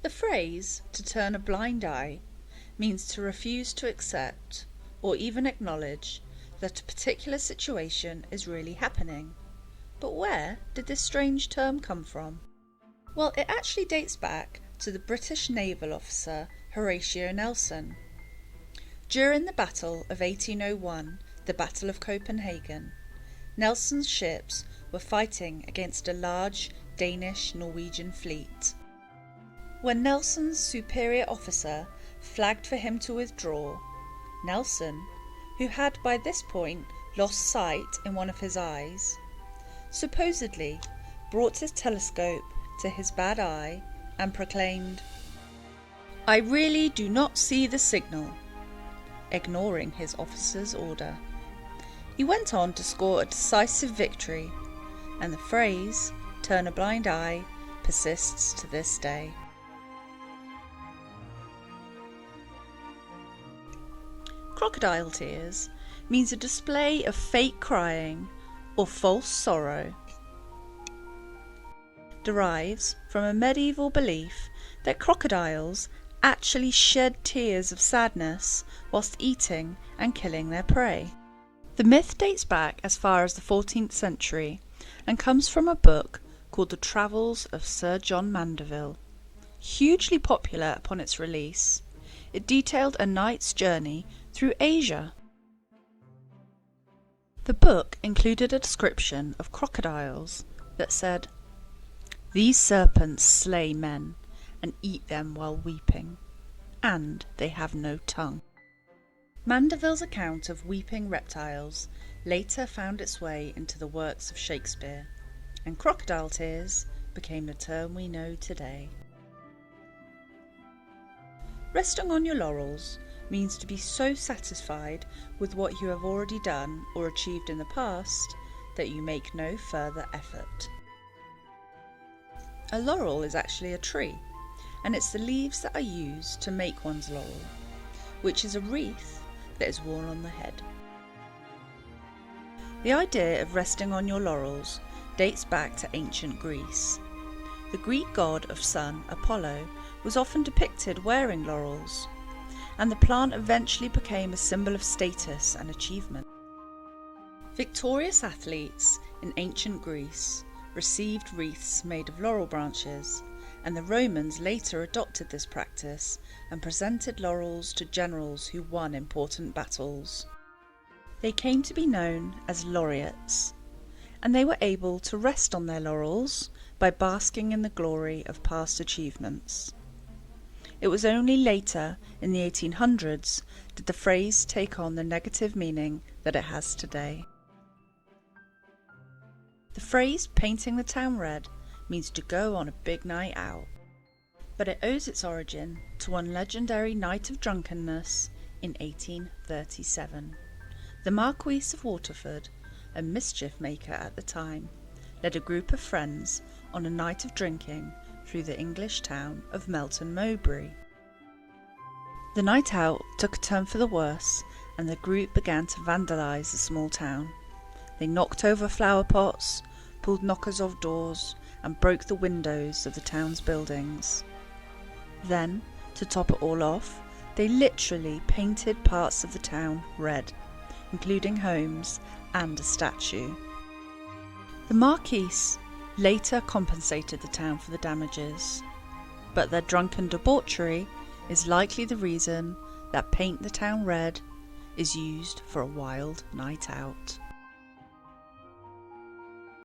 The phrase, to turn a blind eye, means to refuse to accept or even acknowledge that a particular situation is really happening. But where did this strange term come from? Well, it actually dates back to the British naval officer Horatio Nelson. During the Battle of 1801, the Battle of Copenhagen, Nelson's ships were fighting against a large Danish-Norwegian fleet. When Nelson's superior officer flagged for him to withdraw, Nelson, who had by this point lost sight in one of his eyes, supposedly brought his telescope to his bad eye and proclaimed, "I really do not see the signal," ignoring his officer's order. He went on to score a decisive victory, and the phrase, "turn a blind eye," persists to this day. Crocodile tears means a display of fake crying or false sorrow. Derives from a medieval belief that crocodiles actually shed tears of sadness whilst eating and killing their prey. The myth dates back as far as the 14th century and comes from a book called The Travels of Sir John Mandeville. Hugely popular upon its release, it detailed a knight's journey through Asia. The book included a description of crocodiles that said, "These serpents slay men and eat them while weeping, and they have no tongue." Mandeville's account of weeping reptiles later found its way into the works of Shakespeare, and crocodile tears became the term we know today. Resting on your laurels means to be so satisfied with what you have already done or achieved in the past that you make no further effort. A laurel is actually a tree, and it's the leaves that are used to make one's laurel, which is a wreath that is worn on the head. The idea of resting on your laurels dates back to ancient Greece. The Greek god of sun, Apollo, was often depicted wearing laurels, and the plant eventually became a symbol of status and achievement. Victorious athletes in ancient Greece received wreaths made of laurel branches, and the Romans later adopted this practice and presented laurels to generals who won important battles. They came to be known as laureates, and they were able to rest on their laurels by basking in the glory of past achievements. It was only later, in the 1800s, did the phrase take on the negative meaning that it has today. The phrase "painting the town red" means to go on a big night out, but it owes its origin to one legendary night of drunkenness in 1837. The Marquis of Waterford, a mischief maker at the time, led a group of friends on a night of drinking through the English town of Melton Mowbray. The night out took a turn for the worse, and the group began to vandalise the small town. They knocked over flower pots, pulled knockers off doors, and broke the windows of the town's buildings. Then, to top it all off, they literally painted parts of the town red, including homes and a statue. The Marquis later compensated the town for the damages, but their drunken debauchery is likely the reason that "paint the town red" is used for a wild night out.